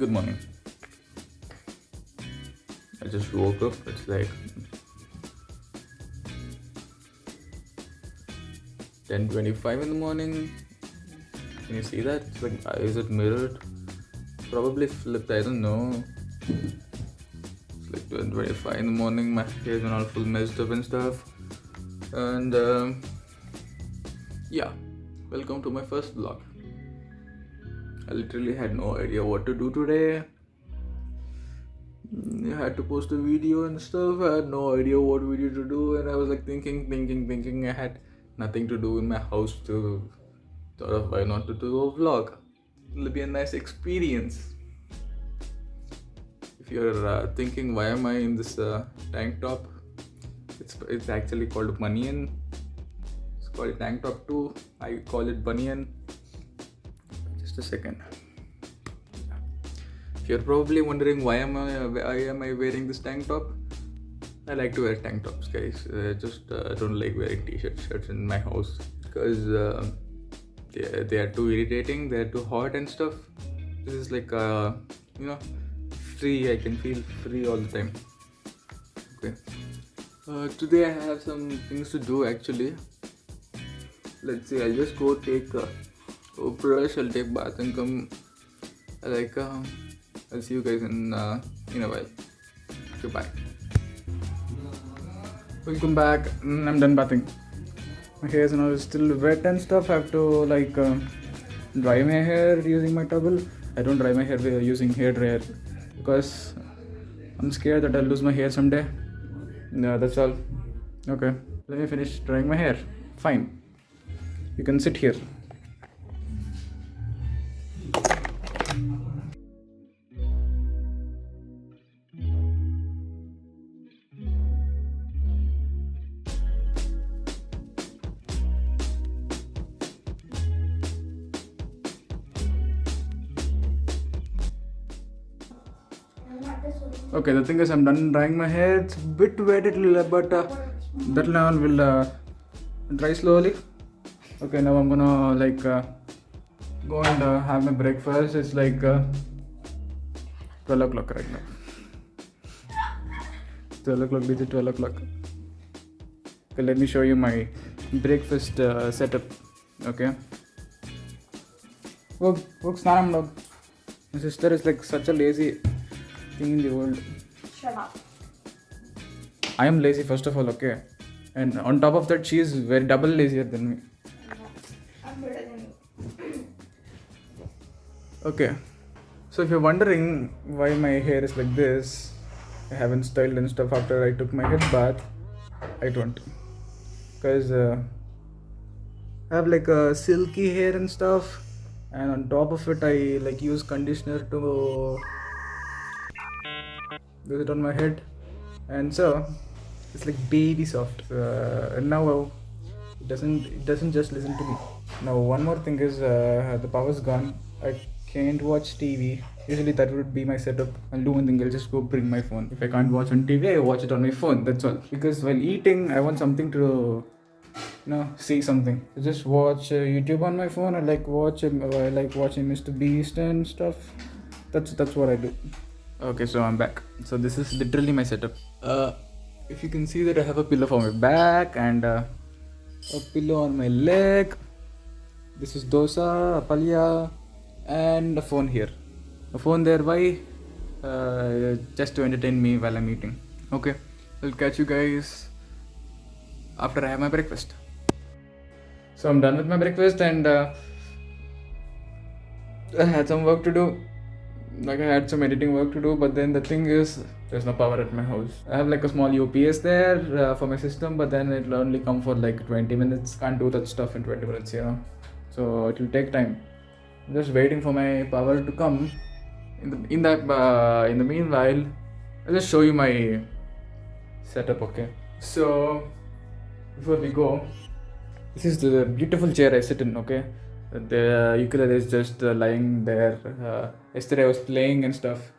Good morning. I just woke up. It's like 10:25 in the morning. Can you see that? It's like, is it mirrored? Probably flipped. I don't know. It's like 10:25 in the morning. My hair's been all full messed up and stuff. And yeah, welcome to my first vlog. I literally had no idea what to do today. I had to post a video and stuff. I had no idea what video to do, and I was like thinking. I had nothing to do in my house, to thought of why not to do a vlog. It'll be a nice experience. If you're thinking why am I in this tank top, it's actually called Bunyan. It's called tank top too. I call it Bunyan. Just a second. You're probably wondering why am I wearing this tank top? I like to wear tank tops, guys. Just don't like wearing shirts in my house because they are too irritating. They are too hot and stuff. This is like free. I can feel free all the time. Okay. Today I have some things to do actually. Let's see. I'll just go take a brush. I'll take bath and come. I'll see you guys in a while. Goodbye. Welcome back. I'm done bathing. My hair is now still wet and stuff. I have to dry my hair using my towel. I don't dry my hair using hair dryer because I'm scared that I'll lose my hair someday. No, that's all. Okay. Let me finish drying my hair. Fine. You can sit here. Okay, the thing is I'm done drying my hair. It's a bit wet, but that now will dry slowly. Okay, now I'm gonna go and have my breakfast. It's like 12 o'clock right now. 12 o'clock, busy 12 o'clock. Okay, let me show you my breakfast setup. Okay. Look, Snanam, dog. My sister is like such a lazy thing in the world. Shut up. I am lazy first of all, okay? And on top of that, she is very double lazier than me. I'm better than you. Okay. So if you're wondering why my hair is like this, I haven't styled and stuff after I took my head bath. I don't. Because I have like a silky hair and stuff. And on top of it, I use conditioner to use it on my head, and so it's like baby soft. And now it doesn't just listen to me. Now one more thing is the power's gone. I can't watch TV. Usually that would be my setup. I'll do one thing. I'll just go bring my phone. If I can't watch on TV, I watch it on my phone. That's all. Because while eating, I want something to see something. I just watch YouTube on my phone. I like watching Mr. Beast and stuff. That's what I do. Okay, so I'm back. So this is literally my setup. If you can see that I have a pillow for my back and a pillow on my leg. This is dosa, a palya, and a phone here. A phone there, why? Just to entertain me while I'm eating. Okay, I'll catch you guys after I have my breakfast. So I'm done with my breakfast and I had some work to do. I had some editing work to do, but then the thing is, there's no power at my house. I have a small UPS there for my system, but then it'll only come for 20 minutes. Can't do that stuff in 20 minutes, So it will take time. I'm just waiting for my power to come. In the meanwhile, I'll just show you my setup, okay? So before we go, this is the beautiful chair I sit in, okay? The ukulele is just lying there. Yesterday I was playing and stuff.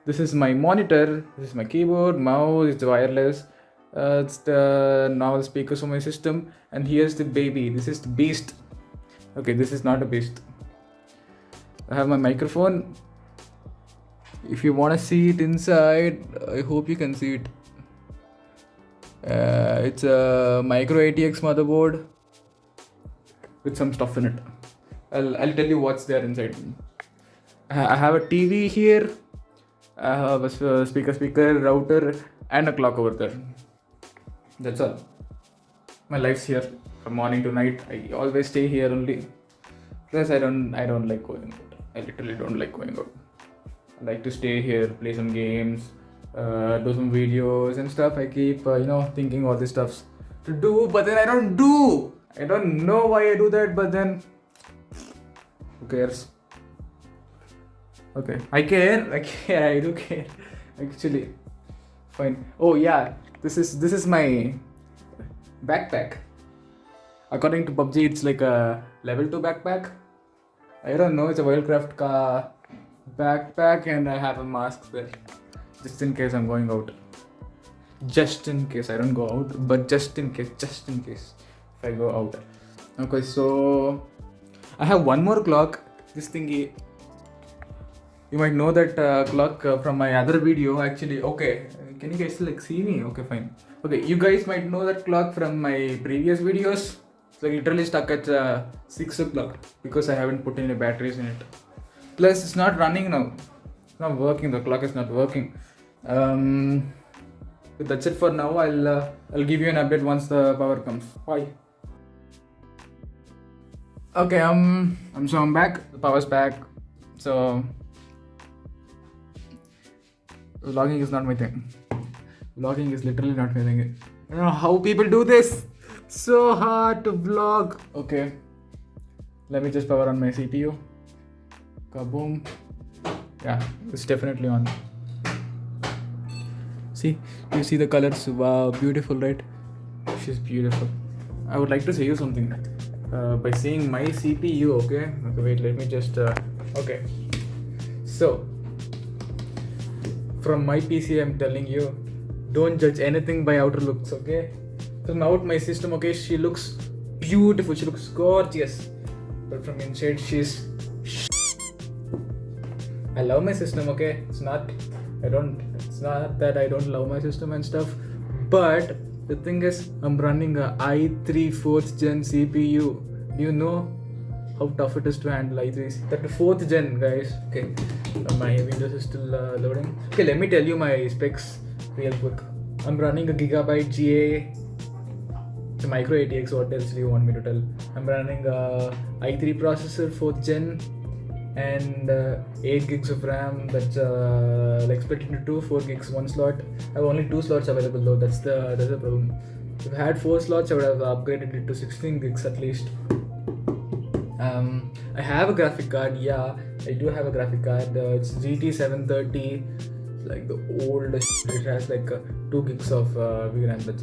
This is my monitor. This is my keyboard, mouse. It's wireless. It's the normal speakers for my system. And here's the baby. This is the beast. Okay, this is not a beast. I have my microphone. If you want to see it inside, I hope you can see it. It's a micro ATX motherboard with some stuff in it. I'll tell you what's there inside. I have a TV here. I have a speaker, router, and a clock over there. That's all. My life's here from morning to night. I always stay here only. Plus, I don't like going out. I literally don't like going out. I like to stay here, play some games, do some videos and stuff. I keep thinking all these stuffs to do, but then I don't do. I don't know why I do that, but then who cares? Okay, I care. I do care. Actually, fine. Oh yeah, this is my backpack. According to PUBG, it's like a level 2 backpack. I don't know. It's a Wildcraft backpack, and I have a mask there, just in case I'm going out. Just in case I don't go out, but just in case if I go out. Okay, so I have one more clock. This thingy. You might know that clock from my other video. Actually, okay. Can you guys see me? Okay, fine. Okay, you guys might know that clock from my previous videos. It's literally stuck at 6 o'clock because I haven't put any batteries in it. Plus, it's not running now. It's not working. The clock is not working. That's it for now. I'll give you an update once the power comes. Bye. Okay, I'm back. The power's back. So vlogging is not my thing. Vlogging is literally not my thing. I don't know how people do this. So hard to vlog. Okay, let me just power on my CPU. Kaboom. Yeah, it's definitely on. See, you see the colors? Wow, beautiful, right? She's beautiful. I would like to say you something by saying my CPU. Okay, wait, let me just okay. So from my PC, I'm telling you, don't judge anything by outer looks. Okay, so now my system, okay, she looks beautiful, she looks gorgeous, but from inside she's I love my system, okay? It's not that I don't love my system and stuff, but the thing is, I'm running a i3 4th gen CPU. Do you know how tough it is to handle i3? That 4th gen, guys. Okay, my Windows is still loading. Okay, let me tell you my specs real quick. I'm running a Gigabyte GA. It's a micro ATX. What else do you want me to tell? I'm running a i3 processor 4th gen and 8 gigs of RAM. That's like split into 2, 4 gigs, 1 slot. I have only 2 slots available though. That's the problem. If I had 4 slots, I would have upgraded it to 16 gigs at least. I have a graphic card. Yeah, I do have a graphic card. It's GT 730. It's like the old. It has like 2 gigs of VRAM. That's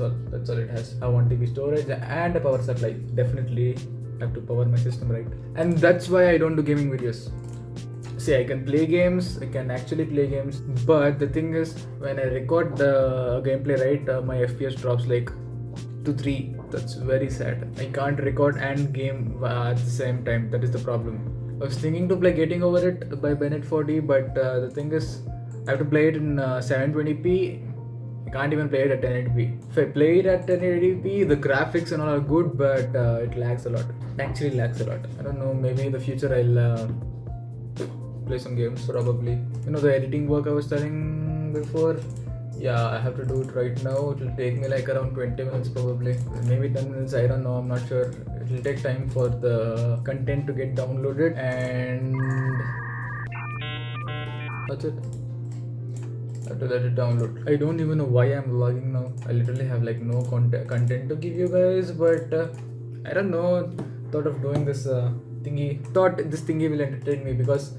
all it has. I want TB storage and a power supply. Definitely have to power my system, right? And that's why I don't do gaming videos. See, I can play games, I can actually play games, but the thing is, when I record the gameplay, right, my FPS drops like to 3. That's very sad. I can't record and game at the same time. That is the problem. I was thinking to play Getting Over It by Bennett 40, but the thing is, I have to play it in 720p. I can't even play it at 1080p. If I play it at 1080p, the graphics and all are good, but it lags a lot. It actually lags a lot. I don't know, maybe in the future I'll play some games probably. You know, the editing work I was telling before, yeah, I have to do it right now. It will take me like around 20 minutes probably, maybe 10 minutes, I don't know, I'm not sure. It will take time for the content to get downloaded, and that's it. I have to let it download. I don't even know why I'm vlogging now. I literally have like no content to give you guys, but I don't know, thought of doing this thingy. Thought this thingy will entertain me because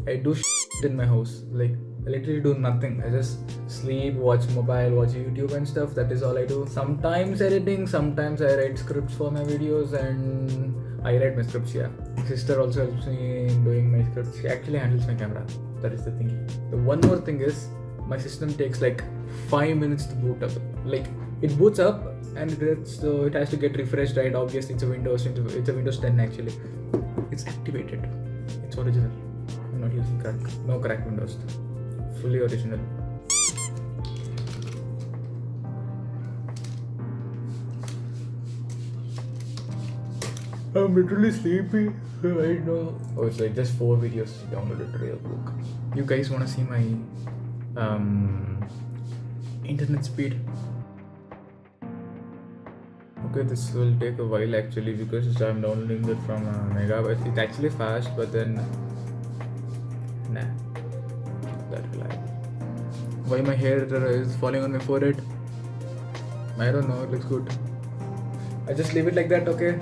I do shit in my house. Like, I literally do nothing. I just sleep, watch mobile, watch YouTube and stuff. That is all I do. Sometimes editing, sometimes I write scripts for my videos, and I write my scripts, yeah. My sister also helps me in doing my scripts. She actually handles my camera. That is the thingy. The one more thing is, my system takes like 5 minutes to boot up. Like, it boots up and it has to get refreshed, right? Obviously, it's a Windows 10 actually. It's activated. It's original. I'm not using crack. No crack Windows. fully original. I'm literally sleepy right now. Oh, it's like just 4 videos downloaded today. Look, you guys wanna see my internet speed? Okay, this will take a while actually because I'm downloading it from megabytes. It's actually fast, but then nah, that will happen. Why my hair is falling on my forehead? I don't know. It looks good. I just leave it like that. Okay.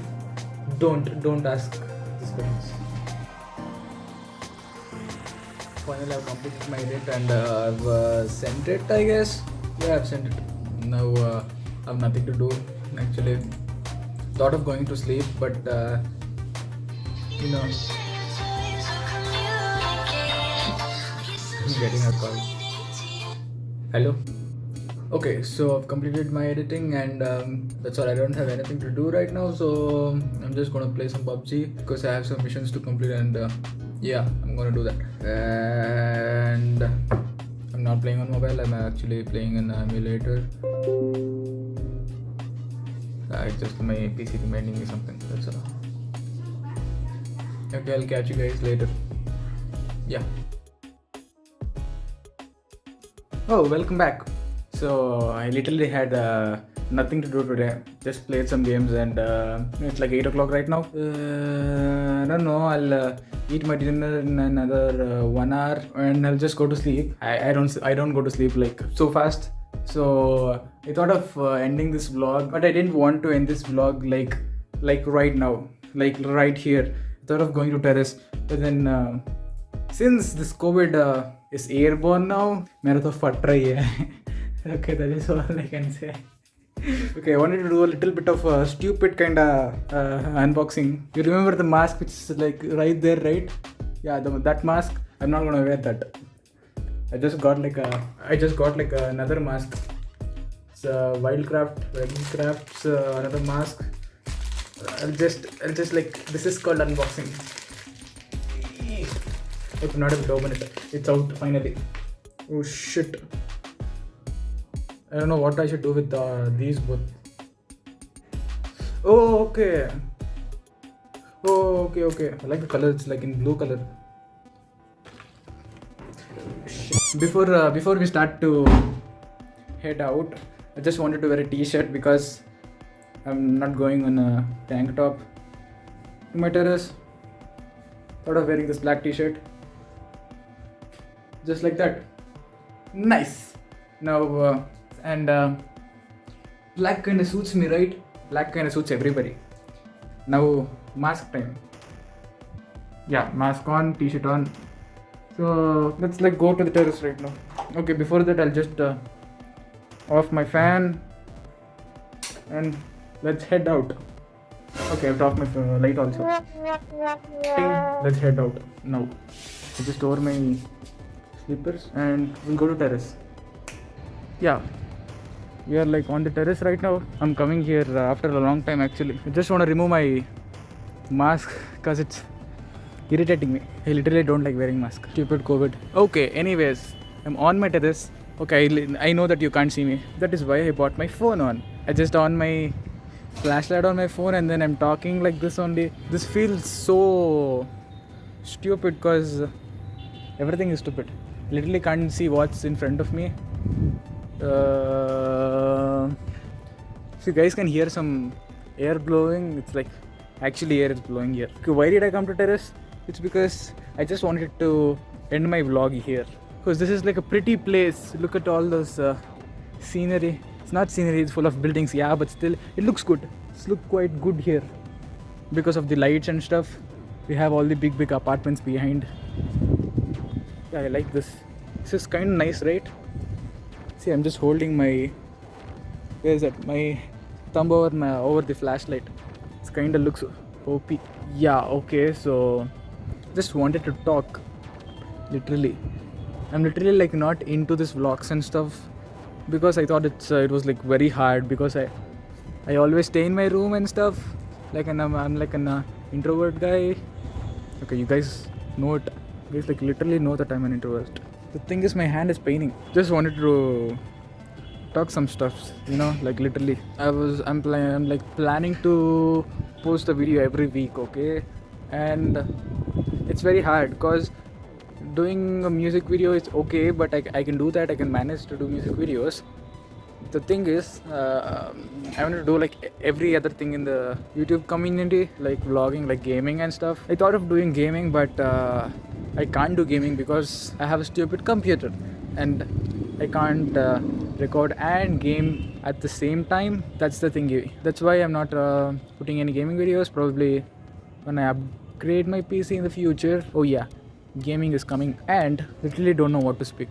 Don't ask these questions. Finally, I've completed my edit and I've sent it, I guess. Yeah, I've sent it. Now I have nothing to do. Actually, thought of going to sleep, but you know, I'm getting a call. Hello. Okay, so I've completed my editing and that's all. I don't have anything to do right now, so I'm just gonna play some PUBG because I have some missions to complete and yeah, I'm gonna do that. And I'm not playing on mobile, I'm actually playing an emulator. It's just my PC reminding me something, that's all. Okay, I'll catch you guys later. Yeah. Oh, welcome back. So I literally had nothing to do today. Just played some games and it's like 8 o'clock right now. I don't know. I'll eat my dinner in another 1 hour and I'll just go to sleep. I don't go to sleep like so fast. So I thought of ending this vlog, but I didn't want to end this vlog like right now, like right here. I thought of going to terrace, but then since this COVID is airborne now, मेरा तो फट रही है. Okay, that is all I can say. Okay, I wanted to do a little bit of a stupid kind of unboxing. You remember the mask which is like right there, right? Yeah, that mask. I'm not gonna wear that. I just got like another mask. It's Wildcraft's another mask. I'll just like, this is called unboxing. I'm not able to open it. It's out finally. Oh shit. I don't know what I should do with these both. Oh, okay. Oh, okay. I like the color. It's like in blue color. Before we start to head out, I just wanted to wear a t-shirt because I'm not going on a tank top to my terrace. Thought of wearing this black t-shirt. Just like that. Nice. Now, black kind of suits me, right? Black kind of suits everybody. Now, mask time. Yeah, mask on, t-shirt on. So, let's like go to the terrace right now. Okay, before that, I'll just off my fan and let's head out. Okay, I've off my light also. Let's head out now. I just wore my slippers and we'll go to terrace. Yeah. We are like on the terrace right now. I'm coming here after a long time actually. I just want to remove my mask because it's irritating me. I literally don't like wearing mask. Stupid COVID. Okay, anyways, I'm on my terrace. Okay, I know that you can't see me. That is why I bought my phone on. I just on my flashlight on my phone and then I'm talking like this only. This feels so stupid because everything is stupid. Literally can't see what's in front of me. If you guys can hear some air blowing, it's like actually air is blowing here. Okay, why did I come to terrace? It's because I just wanted to end my vlog here because this is like a pretty place. Look at all those scenery. It's not scenery, it's full of buildings, yeah, but still it looks good. It's look quite good here because of the lights and stuff. We have all the big apartments behind. Yeah, I like this. This is kind of nice, right? See, I'm just holding my, where is that? My thumb over the flashlight. It's kind of looks OP. Yeah, okay, so just wanted to talk. Literally, I'm literally like not into this vlogs and stuff because I thought it was like very hard because I always stay in my room and stuff. Like, and I'm like an introvert guy. Okay, you guys know it. You guys like literally know that I'm an introvert. The thing is, my hand is paining. Just wanted to talk some stuff, like literally. I'm like planning to post a video every week, okay? And it's very hard because doing a music video is okay, but I can do that. I can manage to do music videos. The thing is, I want to do like every other thing in the YouTube community, like vlogging, like gaming and stuff. I thought of doing gaming, but I can't do gaming because I have a stupid computer and I can't record and game at the same time. That's the thing. That's why I'm not putting any gaming videos. Probably when I upgrade my PC in the future. Oh yeah, gaming is coming. And literally don't know what to speak.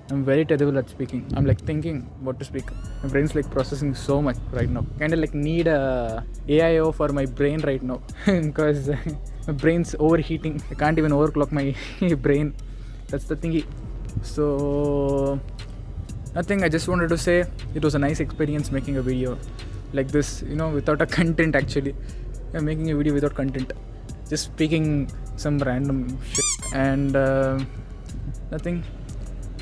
I'm very terrible at speaking. I'm like thinking what to speak. My brain's like processing so much right now. Kinda like need a AIO for my brain right now because my brain's overheating. I can't even overclock my brain. That's the thingy. So nothing. I just wanted to say it was a nice experience making a video like this. Without a content actually. I'm making a video without content. Just speaking some random shit and nothing.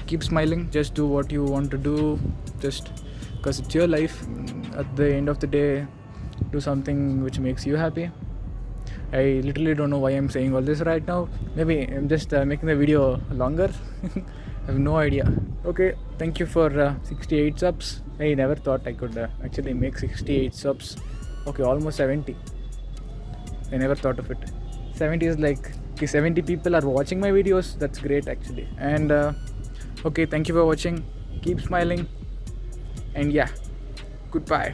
Keep smiling, just do what you want to do, just because it's your life. At the end of the day, do something which makes you happy. I literally don't know why I'm saying all this right now. Maybe I'm just making the video longer. I have no idea. Okay, thank you for 68 subs. I never thought I could actually make 68 subs. Okay, almost 70. I never thought of it. 70 is like 70 people are watching my videos. That's great actually. And okay, thank you for watching. Keep smiling. And yeah, goodbye.